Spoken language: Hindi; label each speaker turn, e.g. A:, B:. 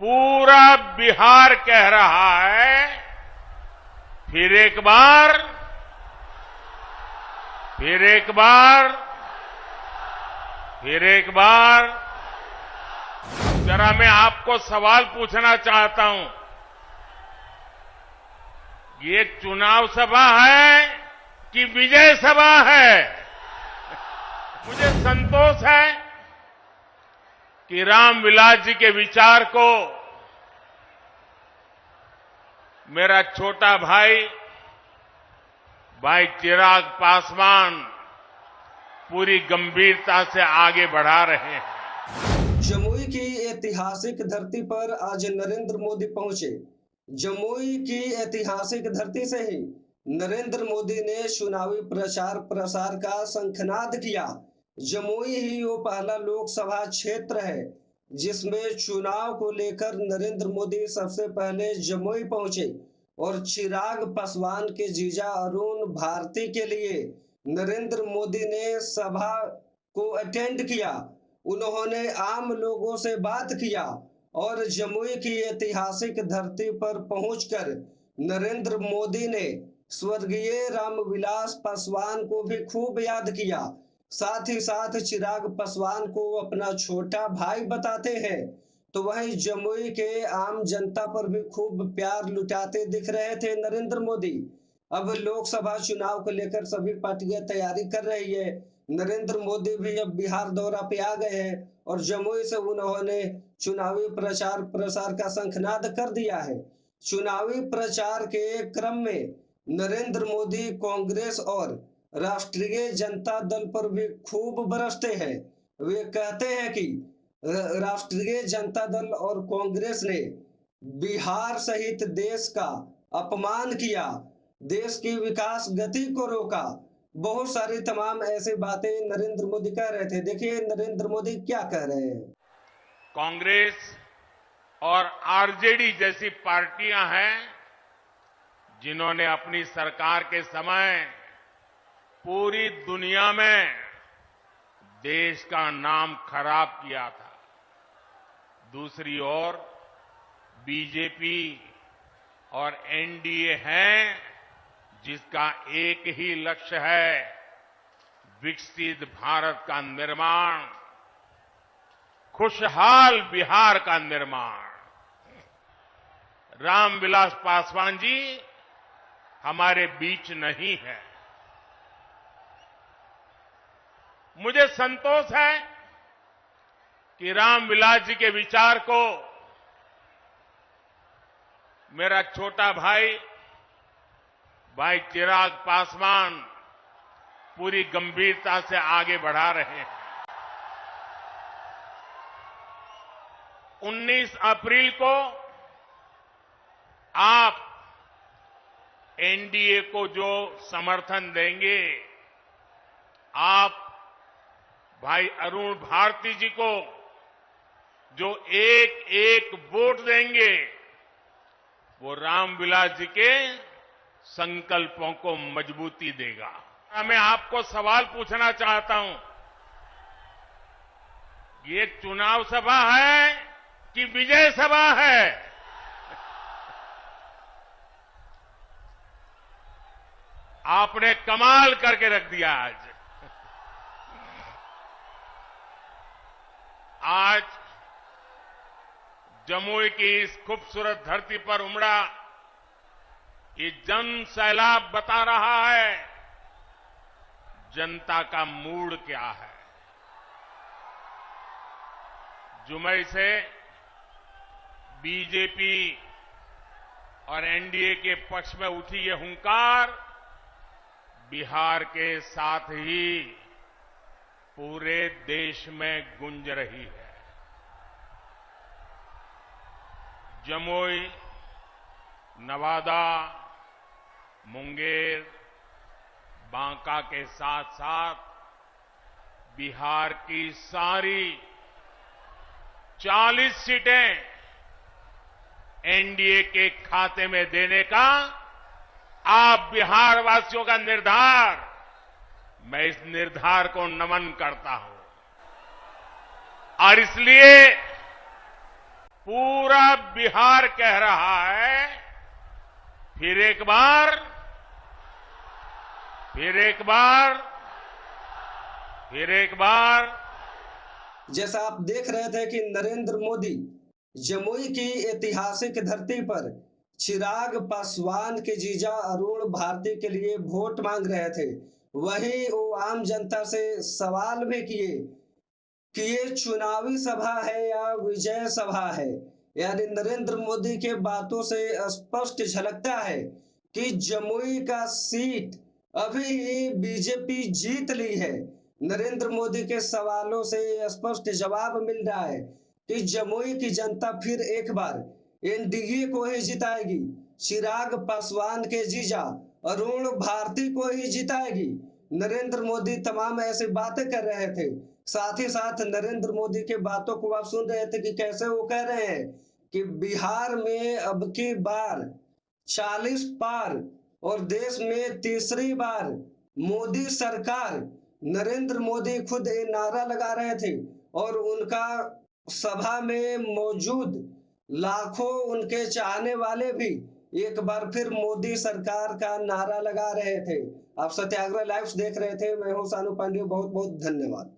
A: पूरा बिहार कह रहा है, फिर एक बार, फिर एक बार, फिर एक बार। जरा मैं आपको सवाल पूछना चाहता हूं, ये चुनाव सभा है कि विजय सभा है? मुझे संतोष है कि रामविलास जी के विचार को मेरा छोटा भाई चिराग पासवान पूरी गंभीरता से आगे बढ़ा रहे हैं।
B: जमुई की ऐतिहासिक धरती पर आज नरेंद्र मोदी पहुंचे। जमुई की ऐतिहासिक धरती से ही नरेंद्र मोदी ने चुनावी प्रचार प्रसार का शंखनाद किया। जमुई ही वो पहला लोकसभा क्षेत्र है जिसमें चुनाव को लेकर नरेंद्र मोदी सबसे पहले जमुई पहुंचे और चिराग पासवान के जीजा अरुण भारती के लिए नरेंद्र मोदी ने सभा को अटेंड किया। उन्होंने आम लोगों से बात किया और जमुई की ऐतिहासिक धरती पर पहुंचकर नरेंद्र मोदी ने स्वर्गीय रामविलास पासवान को भी खूब याद किया। साथ ही साथ चिराग पासवान को अपना छोटा भाई बताते हैं, तो वहीं जमुई के आम जनता पर भी खूब प्यार लुटाते दिख रहे थे नरेंद्र मोदी। अब लोकसभा चुनाव को लेकर सभी पार्टियां तैयारी कर रही है। नरेंद्र मोदी भी अब बिहार दौरा पे आ गए हैं और जमुई से उन्होंने चुनावी प्रचार प्रसार का शंखनाद कर दिया है। चुनावी प्रचार के क्रम में नरेंद्र मोदी कांग्रेस और राष्ट्रीय जनता दल पर भी खूब बरसते हैं। वे कहते हैं कि राष्ट्रीय जनता दल और कांग्रेस ने बिहार सहित देश का अपमान किया, देश की विकास गति को रोका। बहुत सारी तमाम ऐसी बातें नरेंद्र मोदी कह रहे थे। देखिए नरेंद्र मोदी क्या कह रहे हैं।
A: कांग्रेस और आरजेडी जैसी पार्टियां हैं जिन्होंने अपनी सरकार के समय पूरी दुनिया में देश का नाम खराब किया था। दूसरी ओर बीजेपी और एनडीए है जिसका एक ही लक्ष्य है, विकसित भारत का निर्माण, खुशहाल बिहार का निर्माण। रामविलास पासवान जी हमारे बीच नहीं है। मुझे संतोष है कि रामविलास जी के विचार को मेरा छोटा भाई चिराग पासवान पूरी गंभीरता से आगे बढ़ा रहे हैं। 19 अप्रैल को आप एनडीए को जो समर्थन देंगे, आप भाई अरुण भारती जी को जो एक एक वोट देंगे, वो रामविलास जी के संकल्पों को मजबूती देगा। मैं आपको सवाल पूछना चाहता हूं, ये चुनाव सभा है कि विजय सभा है? आपने कमाल करके रख दिया आज जमुई की इस खूबसूरत धरती पर उमड़ा ये जन सैलाब बता रहा है जनता का मूड क्या है। जुमई से बीजेपी और एनडीए के पक्ष में उठी ये हुंकार बिहार के साथ ही पूरे देश में गूंज रही है। जमुई, नवादा, मुंगेर, बांका के साथ साथ बिहार की सारी 40 सीटें एनडीए के खाते में देने का आप बिहार वासियों का निर्धार, मैं इस निर्धार को नमन करता हूं और इसलिए पूरा बिहार कह रहा है, फिर एक बार, फिर एक बार, फिर एक बार।
B: जैसा आप देख रहे थे कि नरेंद्र मोदी जमुई की ऐतिहासिक धरती पर चिराग पासवान के जीजा अरुण भारती के लिए वोट मांग रहे थे, वहीं वो आम जनता से सवाल भी किए कि ये चुनावी सभा है या विजय सभा है। यानी नरेंद्र मोदी के बातों से स्पष्ट झलकता है कि जमुई का सीट अभी ही बीजेपी जीत ली है। नरेंद्र मोदी के सवालों से स्पष्ट जवाब मिल रहा है कि जमुई की जनता फिर एक बार एनडीए को ही जिताएगी, चिराग पासवान के जीजा अरुण भारती को ही जिताएगी। नरेंद्र मोदी तमाम ऐसी बातें कर रहे थे। साथ ही साथ नरेंद्र मोदी के बातों को आप सुन रहे थे कि कैसे वो कह रहे हैं कि बिहार में अब की बार 40 पार और देश में तीसरी बार मोदी सरकार। नरेंद्र मोदी खुद ये नारा लगा रहे थे और उनका सभा में मौजूद लाखों उनके चाहने वाले भी एक बार फिर मोदी सरकार का नारा लगा रहे थे। आप सत्याग्रह लाइव देख रहे थे। मैं हूं सानू पांडे। बहुत बहुत धन्यवाद।